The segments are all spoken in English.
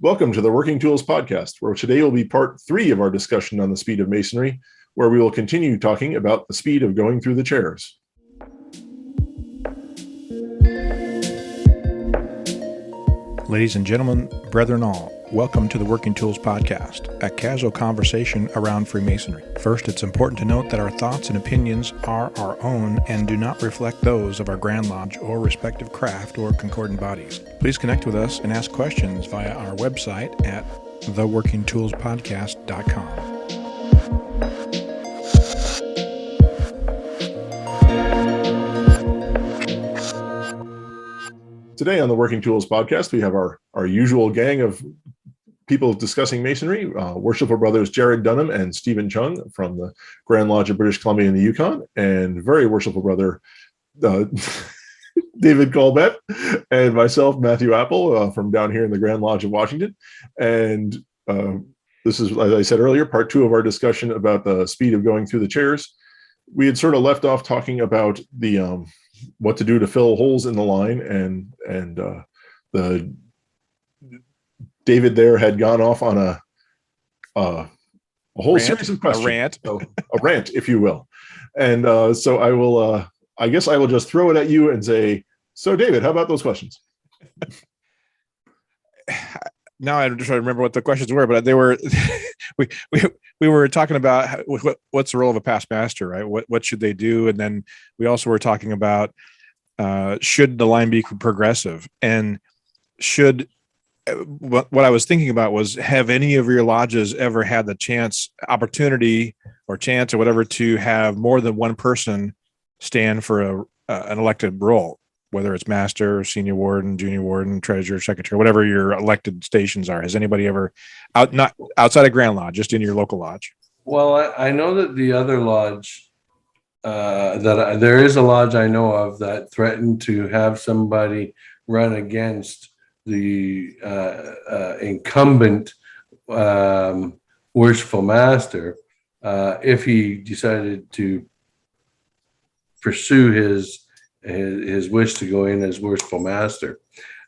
Welcome to the Working Tools Podcast, where today will be part 3 of our discussion on the speed of masonry, where we will continue talking about the speed of going through the chairs. Ladies and gentlemen, brethren all, welcome to the Working Tools Podcast, a casual conversation around Freemasonry. First, it's important to note that our thoughts and opinions are our own and do not reflect those of our Grand Lodge or respective craft or concordant bodies. Please connect with us and ask questions via our website at theworkingtoolspodcast.com. Today on the Working Tools Podcast, we have our usual gang of people discussing masonry, worshipful brothers Jarrod Dunham and Stephen Chung from the Grand Lodge of British Columbia in the Yukon, and very worshipful brother David Colbeth, and myself, Matthew Appel, from down here in the Grand Lodge of Washington. And this is, as I said earlier, part 2 of our discussion about the speed of going through the chairs. We had sort of left off talking about the what to do to fill holes in the line, and the David there had gone off on a whole series of questions, a rant, if you will. And so I will, I guess I will just throw it at you and say, so David, how about those questions? Now I'm just trying to remember what the questions were, but they were, we were talking about what's the role of a past master, right? What should they do? And then we also were talking about, should the line be progressive, and should, what I was thinking about was, have any of your lodges ever had the opportunity or chance or whatever to have more than one person stand for an elected role, whether it's master, senior warden, junior warden, treasurer, secretary, whatever your elected stations are? Has anybody ever, not outside of Grand Lodge, just in your local lodge? Well, I know that the other lodge, there is a lodge I know of that threatened to have somebody run against the incumbent worshipful master if he decided to pursue his wish to go in as worshipful master.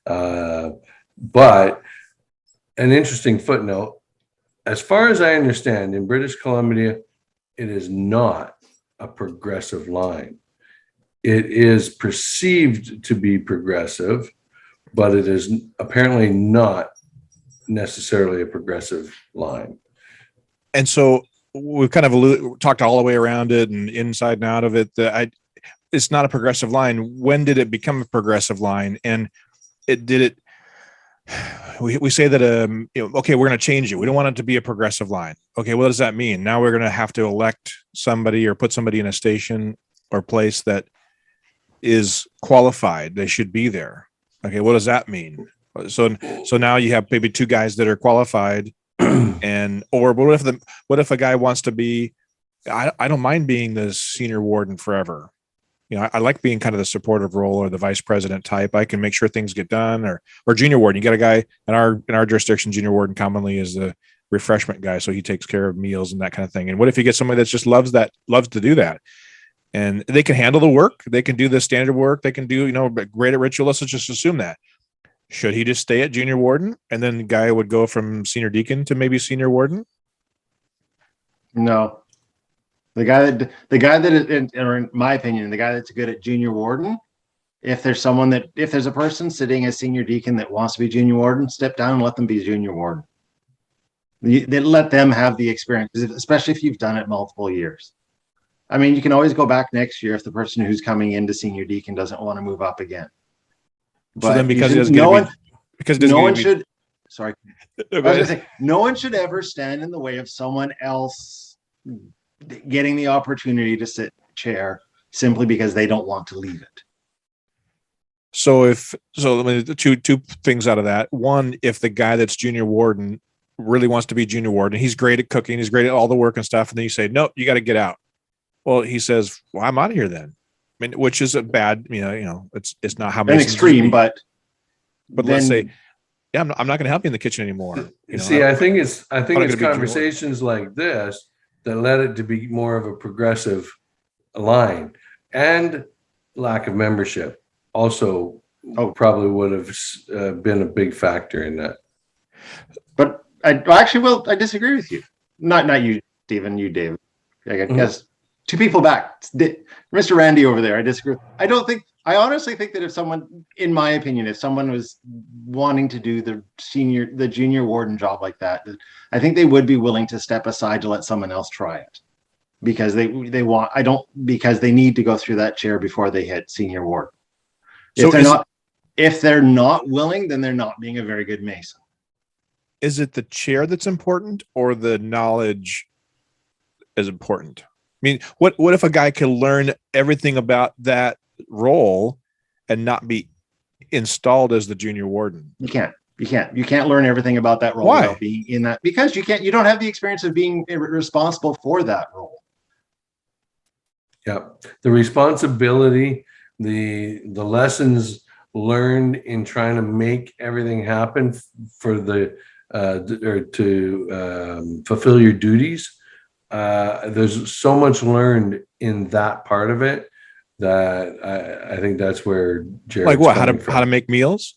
But an interesting footnote, as far as I understand, in British Columbia, it is not a progressive line. It is perceived to be progressive, but it is apparently not necessarily a progressive line. And so we've kind of talked all the way around it and inside and out of it. It's not a progressive line. When did it become a progressive line? And we say that, okay, we're going to change it. We don't want it to be a progressive line. Okay, what does that mean? Now we're going to have to elect somebody or put somebody in a station or place that is qualified. They should be there. Okay, what does that mean? So now you have maybe 2 guys that are qualified, or what if a guy wants to be? I don't mind being the senior warden forever. I like being kind of the supportive role or the vice president type. I can make sure things get done, or junior warden. You get a guy in our jurisdiction. Junior warden commonly is the refreshment guy, so he takes care of meals and that kind of thing. And what if you get somebody that just loves to do that, and they can handle the work, they can do the standard work, they can do great at ritual. Let's just assume that. Should he just stay at junior warden, and then the guy would go from senior deacon to maybe senior warden? No. The guy that is, in my opinion, the guy that's good at junior warden, if there's a person sitting as senior deacon that wants to be junior warden, step down and let them be junior warden. Then let them have the experience, especially if you've done it multiple years. I mean, you can always go back next year if the person who's coming into senior deacon doesn't want to move up again. But so then no one should ever stand in the way of someone else getting the opportunity to sit in a chair simply because they don't want to leave it. So let me two things out of that. One, if the guy that's junior warden really wants to be junior warden, he's great at cooking, he's great at all the work and stuff, and then you say, no, you got to get out. Well, he says, well, I'm out of here then. I mean, which is a bad, it's not how many extreme, but let's say, yeah, I'm not going to help you in the kitchen anymore. I think it's conversations like this that led it to be more of a progressive line, and lack of membership also probably would have been a big factor in that. But I disagree with you. Not you, Stephen, you, David. I guess two people back. Mr. Randy over there, I disagree. I honestly think that if someone, in my opinion, if someone was wanting to do the junior warden job like that, I think they would be willing to step aside to let someone else try it. Because because they need to go through that chair before they hit senior warden. If they're not willing, then they're not being a very good Mason. Is it the chair that's important or the knowledge is important? I mean, what if a guy can learn everything about that role and not be installed as the junior warden? You can't learn everything about that role. Why? Without being in that, because you don't have the experience of being responsible for that role. Yeah, the responsibility, the lessons learned in trying to make everything happen for to fulfill your duties. There's so much learned in that part of it that I think that's where Jarrod's like what? coming from. How to make meals,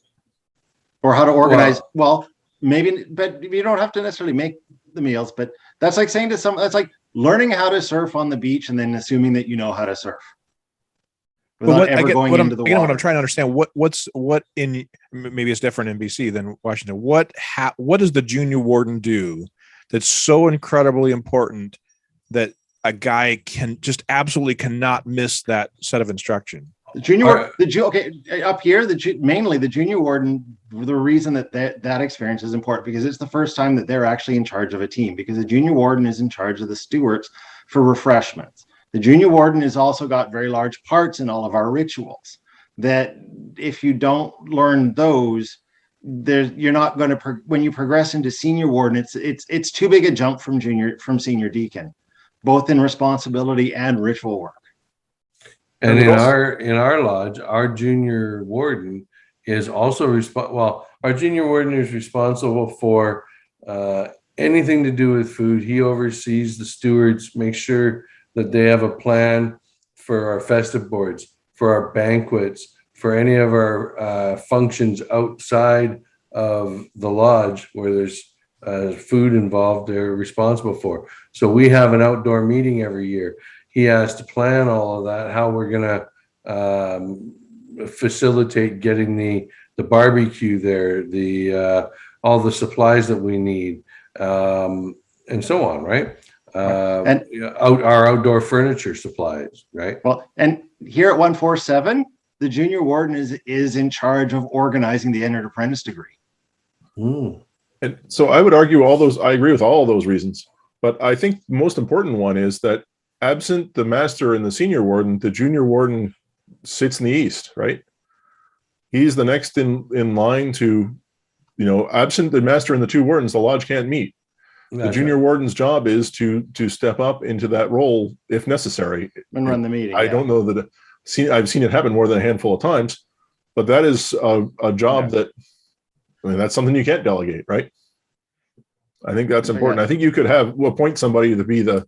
or how to organize. Well, maybe, but you don't have to necessarily make the meals. But that's like saying to someone, that's like learning how to surf on the beach and then assuming that you know how to surf without ever going into the water. What I'm trying to understand, what in, maybe it's different in BC than Washington. What does the junior warden do that's so incredibly important that a guy can just absolutely cannot miss that set of instruction? Up here, mainly the junior warden. The reason that experience is important because it's the first time that they're actually in charge of a team, because the junior warden is in charge of the stewards for refreshments. The junior warden has also got very large parts in all of our rituals that if you don't learn those, you're not going to when you progress into senior warden, it's too big a jump from senior deacon, both in responsibility and ritual work. And in our lodge, our junior warden is also our junior warden is responsible for anything to do with food. He oversees the stewards, makes sure that they have a plan for our festive boards, for our banquets, for any of our functions outside of the lodge where there's food involved. They're responsible for. So we have an outdoor meeting every year. He has to plan all of that, how we're going to facilitate getting the barbecue there, all the supplies that we need, and so on, right? And our outdoor furniture supplies, right? Well, and here at 147, the junior warden is in charge of organizing the entered apprentice degree. And so I would argue I agree with all of those reasons, but I think the most important one is that absent the master and the senior warden, the junior warden sits in the east, right? He's the next in line to, absent the master and the two wardens, the lodge can't meet. The junior warden's job is to step up into that role if necessary and run the meeting. I don't know that I've seen it happen more than a handful of times, but that is a job that, that's something you can't delegate, right? I think that's important. I think you could appoint somebody to be the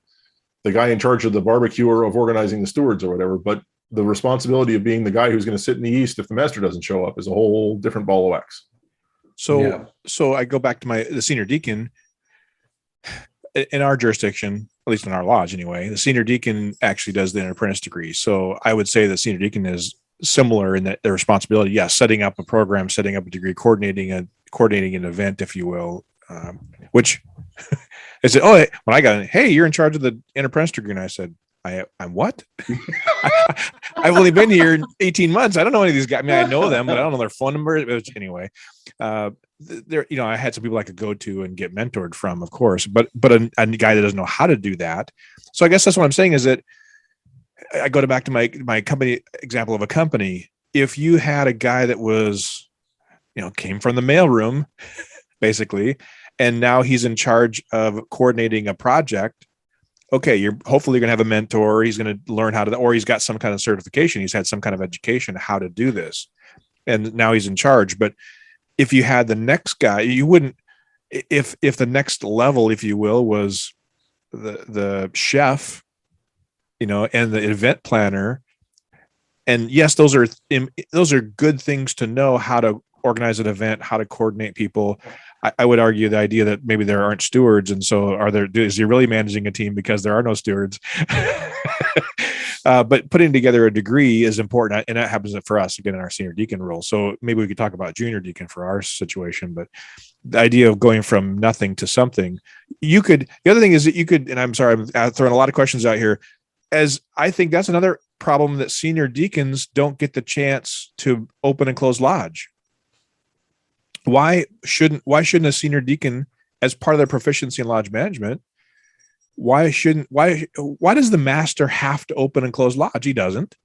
guy in charge of the barbecue or of organizing the stewards or whatever, but the responsibility of being the guy who's going to sit in the east if the master doesn't show up is a whole different ball of wax. So I go back to the senior deacon. In our jurisdiction, at least in our lodge anyway, the senior deacon actually does the apprentice degree. So I would say the senior deacon is similar in that their responsibility, setting up a program, setting up a degree, coordinating an event, if you will, which I said, when I got in, hey, you're in charge of the apprentice degree. And I said, I'm what? I've only been here 18 months. I don't know any of these guys. I mean, I know them, but I don't know their phone number. Anyway, there, I had some people I could go to and get mentored from, of course, but a guy that doesn't know how to do that. So I guess that's what I'm saying is that I go back to my company example of a company. If you had a guy that was, came from the mailroom, basically, and now he's in charge of coordinating a project. Okay, you're hopefully going to have a mentor. He's going to learn how to, or he's got some kind of certification. He's had some kind of education how to do this, and now he's in charge. But if you had the next guy, you wouldn't. If the next level, if you will, was the chef, and the event planner, and yes, those are good things to know how to organize an event, how to coordinate people, I would argue the idea that maybe there aren't stewards, and so is he really managing a team because there are no stewards? But putting together a degree is important, and that happens for us again in our senior deacon role. So maybe we could talk about junior deacon for our situation, but the idea of going from nothing to something, the other thing is that you could, and I'm sorry, I'm throwing a lot of questions out here, as I think that's another problem, that senior deacons don't get the chance to open and close lodge. Why shouldn't a senior deacon, as part of their proficiency in lodge management, why does the master have to open and close lodge? He doesn't.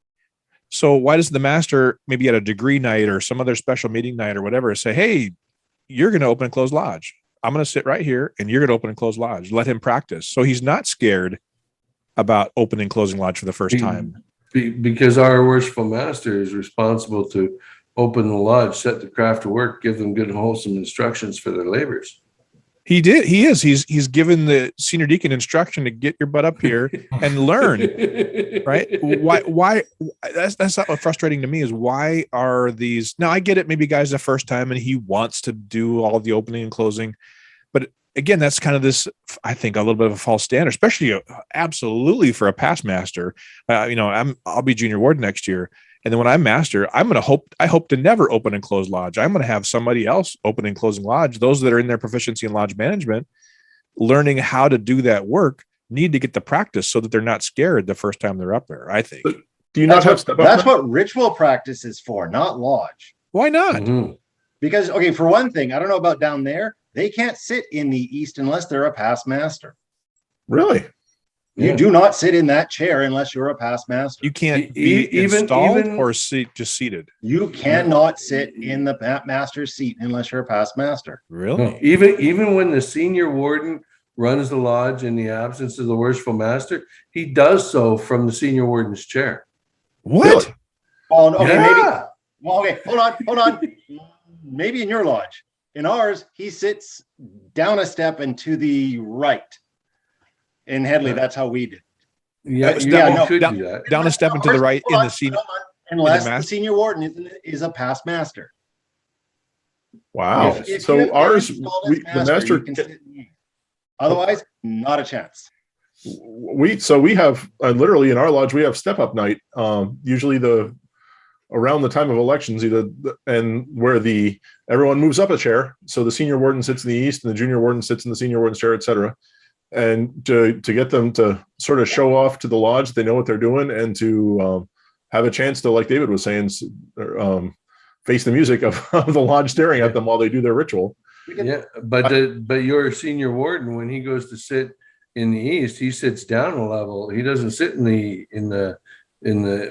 So why does the master, maybe at a degree night or some other special meeting night or whatever, say, hey, you're going to open and close lodge. I'm going to sit right here and you're going to open and close lodge. Let him practice. So he's not scared about opening and closing lodge for the first time. Because our worshipful master is responsible to open the lodge, set the craft to work, give them good, wholesome instructions for their labors. He did. He is. He's given the senior deacon instruction to get your butt up here and learn. Right? Why? That's not what frustrating to me is, why are these? Now I get it. Maybe guy's the first time and he wants to do all the opening and closing, but again, that's kind of this, I think, a little bit of a false standard, especially absolutely for a past master. I'll be junior warden next year. And then when I'm master, I hope to never open and close lodge. I'm going to have somebody else open and closing lodge. Those that are in their proficiency in lodge management, learning how to do that work, need to get the practice so that they're not scared the first time they're up there, I think. But do you not have step up? That's what ritual practice is for, not lodge. Why not? Mm-hmm. Because, okay, for one thing, I don't know about down there, they can't sit in the east unless they're a past master. Really? You do not sit in that chair unless you're a past master. You can't be installed or just seated. You cannot sit in the master's seat unless you're a past master. Really? No, even when the senior warden runs the lodge in the absence of the worshipful master, he does so from the senior warden's chair. What? Really? Oh, okay, Yeah. okay, hold on. Maybe in your lodge. In ours, he sits down a step and to the right. In Headley, that's how we did. Yeah, Could do that. Down a step and to the right in the senior. Unless the senior warden is a past master. Wow. If So you're ours, installed as the master. you can sit in the east. Otherwise, not a chance. We have literally in our lodge we have step up night. Usually around the time of elections, everyone moves up a chair. So the senior warden sits in the east, and the junior warden sits in the senior warden's chair, etc. And to get them to sort of show off to the lodge, they know what they're doing, and to have a chance to, like David was saying, face the music of the lodge staring at them while they do their ritual. Yeah, but your senior warden, when he goes to sit in the east, he sits down a level. He doesn't sit in the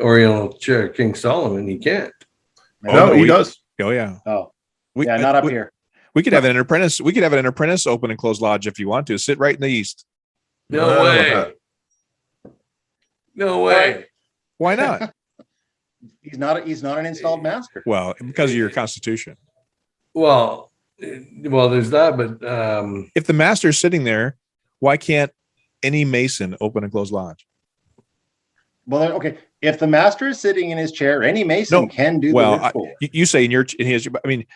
Oriental chair, King Solomon. He can't. No, he does. Oh yeah. Oh, not up here. We could have an apprentice. We could have an apprentice open and close lodge if you want to. Sit right in the east. No way. No way. Why not? He's not an installed master. Well, because of your constitution. Well, there's that, but if the master's sitting there, why can't any Mason open and close lodge? Well, okay. If the master is sitting in his chair, any Mason can do the ritual. You say in his. I mean,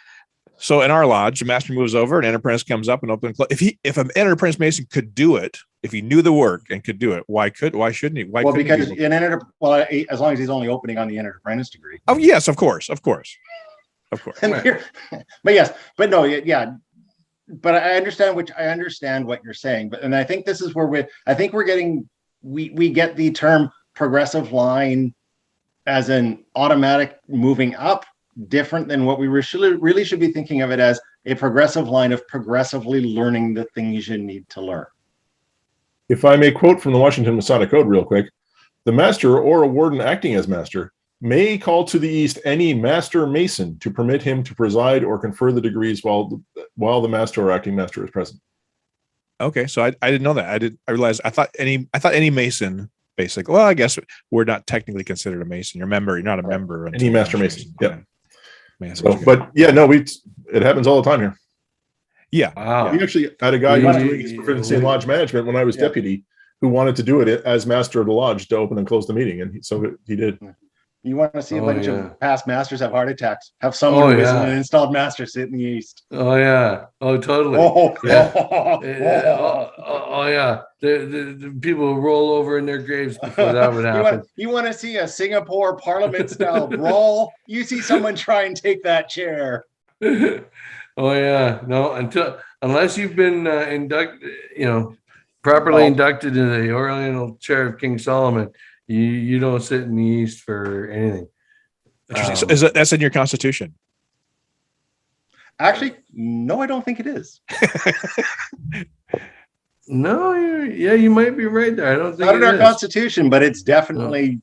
so in our lodge, the master moves over, and an apprentice comes up and open and close. If an apprentice Mason could do it, if he knew the work and could do it, why shouldn't he? Why? Well, because as long as he's only opening on the entered apprentice degree. Oh yes, of course. But I understand what you're saying, and I think this is where we get the term progressive line as an automatic moving up, different than what we really should be thinking of it as a progressive line of progressively learning the things you need to learn. If I may quote from the Washington Masonic Code real quick, the master or a warden acting as master may call to the east any master Mason to permit him to preside or confer the degrees while the master or acting master is present. Okay, so I didn't know that. I realized I thought any Mason, basically. Well, I guess we're not technically considered a Mason. You're not a member. Any master Mason. Yeah. So, it happens all the time here. Yeah. Wow. We actually had a guy who was doing his proficiency in lodge management when I was deputy, who wanted to do it as master of the lodge to open and close the meeting, and so he did. You want to see a Oh, bunch yeah. of past masters have heart attacks. Have someone who isn't an installed master sit in the east. Oh yeah. Oh totally. Oh, Yeah. oh. Oh yeah. The people roll over in their graves before that would happen. You want to see a Singapore Parliament style brawl? You see someone try and take that chair. Oh yeah. No, unless you've been inducted, properly inducted into the Oriental Chair of King Solomon, you don't sit in the east for anything. Interesting. So that's in your constitution? Actually, no, I don't think it is. No, you might be right there. I don't think Not in it our is. constitution, but it's definitely,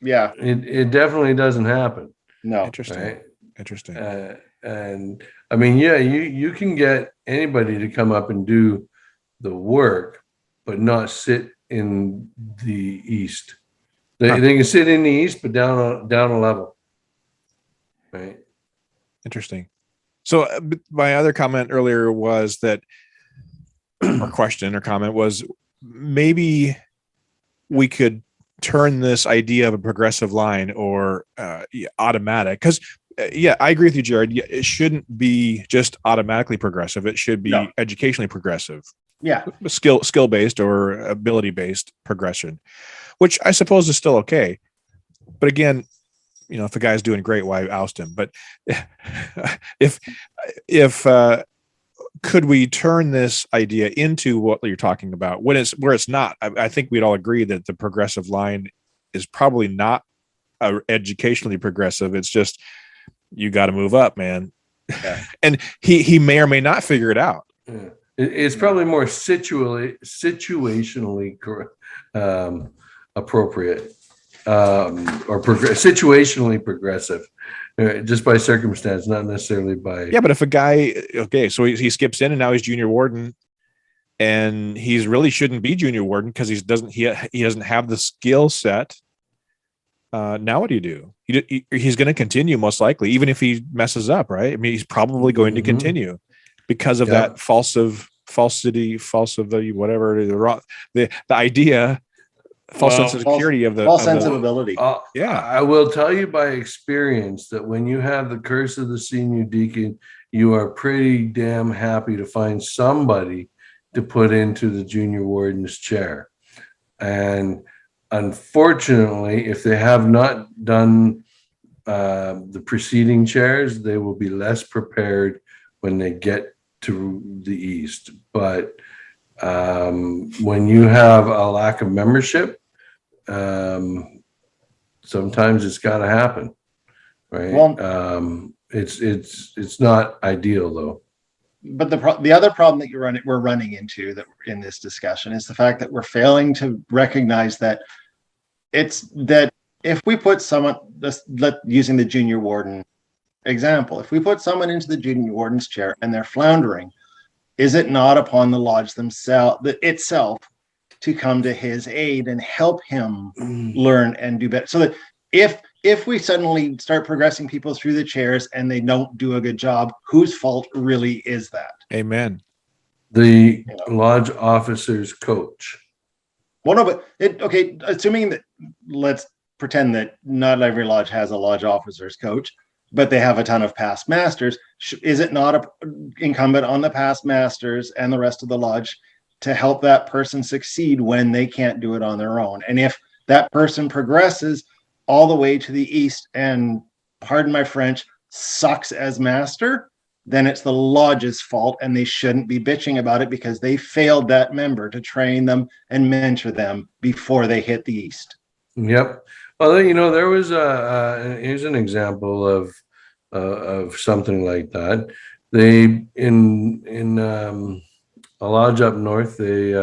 yeah. It definitely doesn't happen. No. Interesting. Right? Interesting. And I mean, yeah, you can get anybody to come up and do the work, but not sit in the east. They can sit in the east, but down a level. Right. Interesting. So my other comment earlier was that, or question or comment was, maybe we could turn this idea of a progressive line or automatic, because I agree with you, Jarrod. It shouldn't be just automatically progressive. It should be educationally progressive. Yeah. Skill based or ability based progression, which I suppose is still okay. But again, if a guy's doing great, why oust him? But if could we turn this idea into what you're talking about where it's not? I think we'd all agree that the progressive line is probably not educationally progressive. It's just, you got to move up, man. Yeah. And he may or may not figure it out. Yeah. It's probably more situationally appropriate, or situationally progressive, just by circumstance, not necessarily by. Yeah, but if a guy, so he skips in and now he's junior warden, and he's really shouldn't be junior warden because he doesn't have the skill set. Now what do you do? He's going to continue most likely, even if he messes up, right? I mean, he's probably going to continue because of that falsity, whatever the idea, false sense of security of the false sense of ability. I will tell you by experience that when you have the curse of the senior deacon, you are pretty damn happy to find somebody to put into the junior warden's chair. And unfortunately, if they have not done the preceding chairs, they will be less prepared when they get to the east. But when you have a lack of membership, sometimes it's got to happen, right? Well, it's not ideal though. But the other problem that we're running into that in this discussion is the fact that we're failing to recognize that if we put someone, using the junior warden example, if we put someone into the junior warden's chair and they're floundering, is it not upon the lodge itself to come to his aid and help him learn and do better? So that if we suddenly start progressing people through the chairs and they don't do a good job, whose fault really is that? Amen. The lodge officer's coach. Well, no, but assuming that, let's pretend that not every lodge has a lodge officer's coach, but they have a ton of past masters. Is it not incumbent on the past masters and the rest of the lodge to help that person succeed when they can't do it on their own? And if that person progresses all the way to the east and, pardon my French, sucks as master, then it's the lodge's fault, and they shouldn't be bitching about it because they failed that member to train them and mentor them before they hit the east. Yep. Well, there was here's an example of something like that. They in a lodge up north, they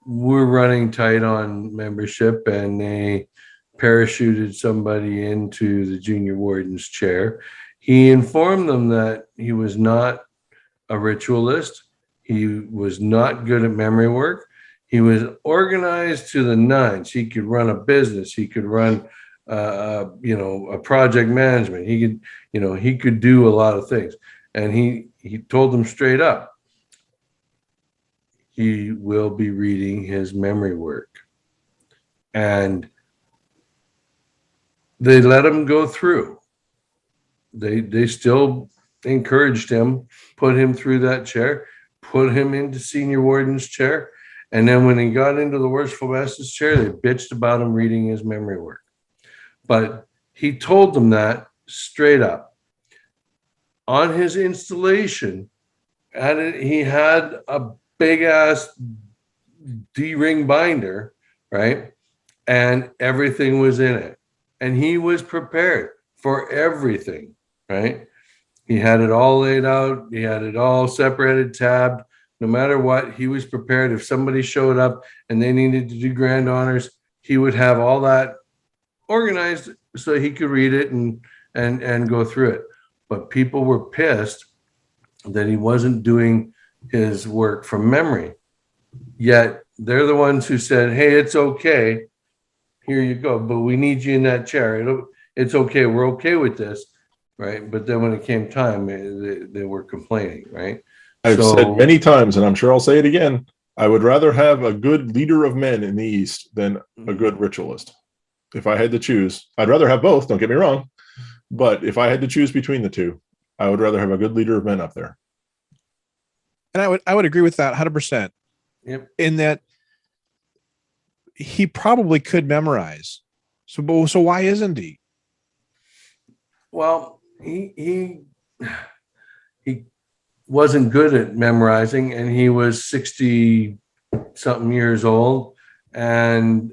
were running tight on membership, and they parachuted somebody into the junior warden's chair. He informed them that he was not a ritualist. He was not good at memory work. He was organized to the nines. He could run a business. He could run, a project management. He could do a lot of things. And he told them straight up, he will be reading his memory work. And they let him go through. They still encouraged him, put him through that chair, put him into senior warden's chair. And then when he got into the worshipful master's chair, they bitched about him reading his memory work. But he told them that straight up. On his installation, he had a big ass D-ring binder, right? And everything was in it. And he was prepared for everything, right? He had it all laid out. He had it all separated, tabbed. No matter what, he was prepared. If somebody showed up and they needed to do grand honors, he would have all that organized so he could read it and go through it. But people were pissed that he wasn't doing his work from memory. Yet they're the ones who said, hey, it's okay. Here you go. But we need you in that chair. It's okay. We're okay with this. Right. But then when it came time, they were complaining. Right. I've said many times, and I'm sure I'll say it again, I would rather have a good leader of men in the East than a good ritualist. If I had to choose, I'd rather have both. Don't get me wrong. But if I had to choose between the two, I would rather have a good leader of men up there. And I would agree with that 100%. Yep. In that he probably could memorize. So why isn't he? Well, he wasn't good at memorizing, and he was 60 something years old, and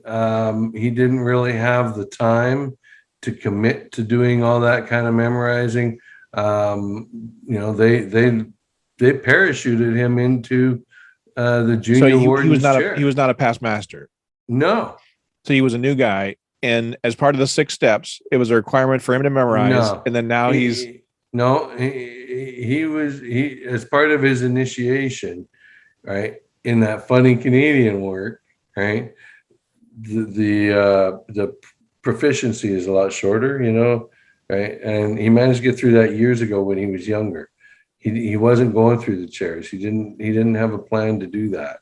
he didn't really have the time to commit to doing all that kind of memorizing. They parachuted him into the junior warden's chair. He was not a past master. No. So he was a new guy, and as part of the 6 steps, it was a requirement for him to memorize. No. And then now he was as part of his initiation, right? In that funny Canadian work, right? The proficiency is a lot shorter, right? And he managed to get through that years ago when he was younger. He wasn't going through the chairs. He didn't have a plan to do that,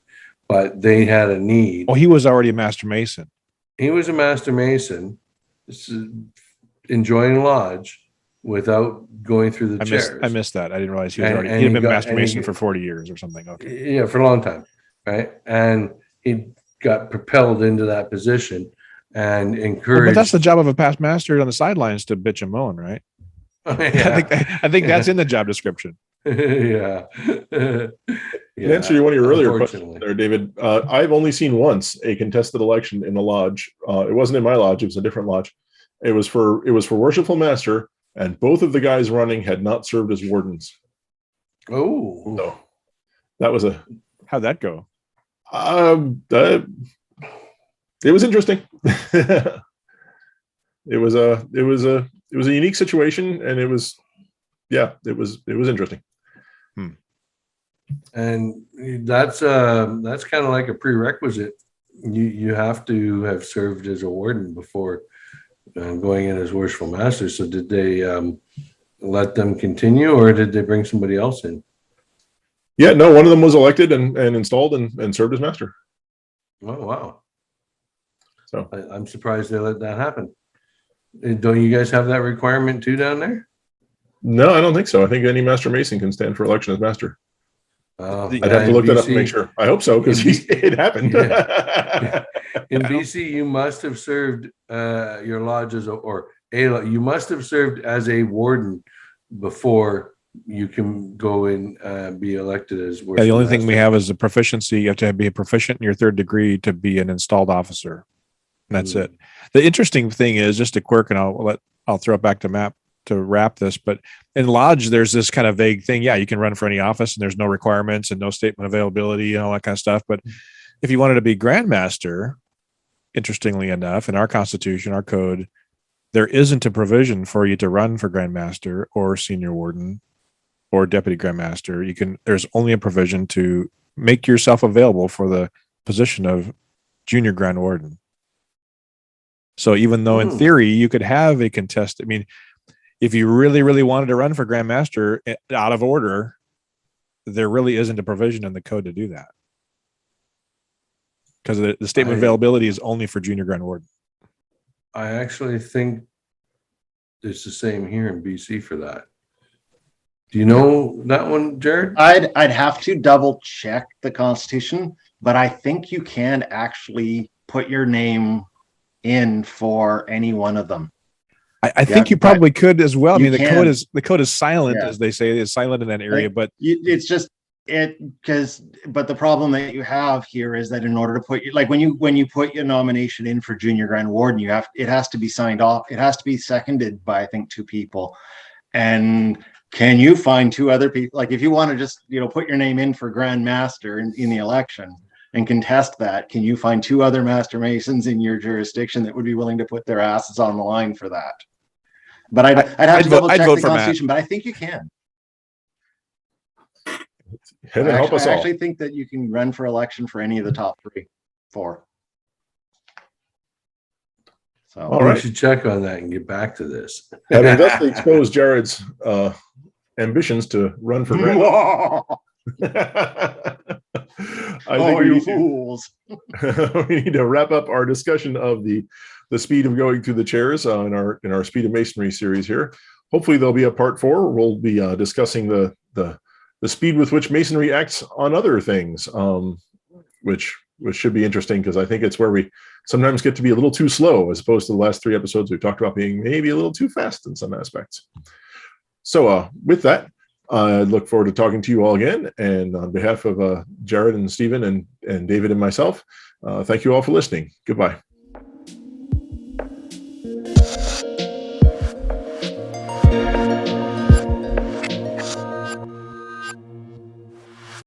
but they had a need. Oh, he was already a master mason. He was a master mason, enjoying lodge without going through the chairs. I missed that. I didn't realize he had been master mason for 40 years or something. Okay. Yeah, for a long time, right? And he got propelled into that position and encouraged. But that's the job of a past master on the sidelines, to bitch and moan, right? Yeah. I think that's in the job description. Yeah. To answer one of your earlier questions there, David, I've only seen once a contested election in the lodge. It wasn't in my lodge; it was a different lodge. It was for worshipful master, and both of the guys running had not served as wardens. Oh, so that was how'd that go? It was interesting. It was a unique situation, and it was interesting. And that's kind of like a prerequisite. You have to have served as a warden before going in as worshipful master. So did they let them continue, or did they bring somebody else in? Yeah, no, one of them was elected and installed and served as master. Oh, wow. So I'm surprised they let that happen. Don't you guys have that requirement too down there? No, I don't think so. I think any master mason can stand for election as master. I'd have to look that up and make sure. I hope so, because it happened. Yeah. In BC, you must have served your lodge you must have served as a warden before you can go and be elected as worship. The only thing we have is the proficiency. You have to be a proficient in your 3rd degree to be an installed officer. And that's it. The interesting thing is, just a quirk, and I'll throw it back to Matt to wrap this, but in lodge, there's this kind of vague thing. Yeah, you can run for any office and there's no requirements and no statement of availability and all that kind of stuff. But if you wanted to be grandmaster, interestingly enough, in our constitution, our code, there isn't a provision for you to run for grandmaster or senior warden or deputy grandmaster. There's only a provision to make yourself available for the position of junior grand warden. So even though in theory you could have a contest, I mean, if you really, really wanted to run for grandmaster out of order, there really isn't a provision in the code to do that, because the statement of availability is only for junior grand warden. I actually think It's the same here in BC for that. Do you know that one, Jarrod? I'd have to double check the Constitution, but I think you can actually put your name in for any one of them. I think you probably could as well. I mean, the code is silent, Yeah. as they say, is silent in that area, but It's just but the problem that you have here is that in order to put when you put your nomination in for junior grand warden, it has to be signed off. It has to be seconded by, I think, 2 people. And can you find 2 other people? Like if you want to just, put your name in for Grand Master in the election and contest that, can you find 2 other Master Masons in your jurisdiction that would be willing to put their asses on the line for that? But I'd have to double check the Constitution, but I think you can. Heaven help us I all. actually think that you can run for election for any of the top 3, 4. So All right. We should check on that and get back to this. Having thusly exposed Jarrod's ambitions to run for grand. I think you fools. we need to wrap up our discussion of the speed of going through the chairs in our Speed of Masonry series here. Hopefully there'll be a part 4. We'll be discussing the speed with which Masonry acts on other things, which should be interesting, because I think it's where we sometimes get to be a little too slow, as opposed to the last 3 episodes we've talked about being maybe a little too fast in some aspects. So with that, I look forward to talking to you all again. And on behalf of Jarrod and Stephen and David and myself, thank you all for listening. Goodbye.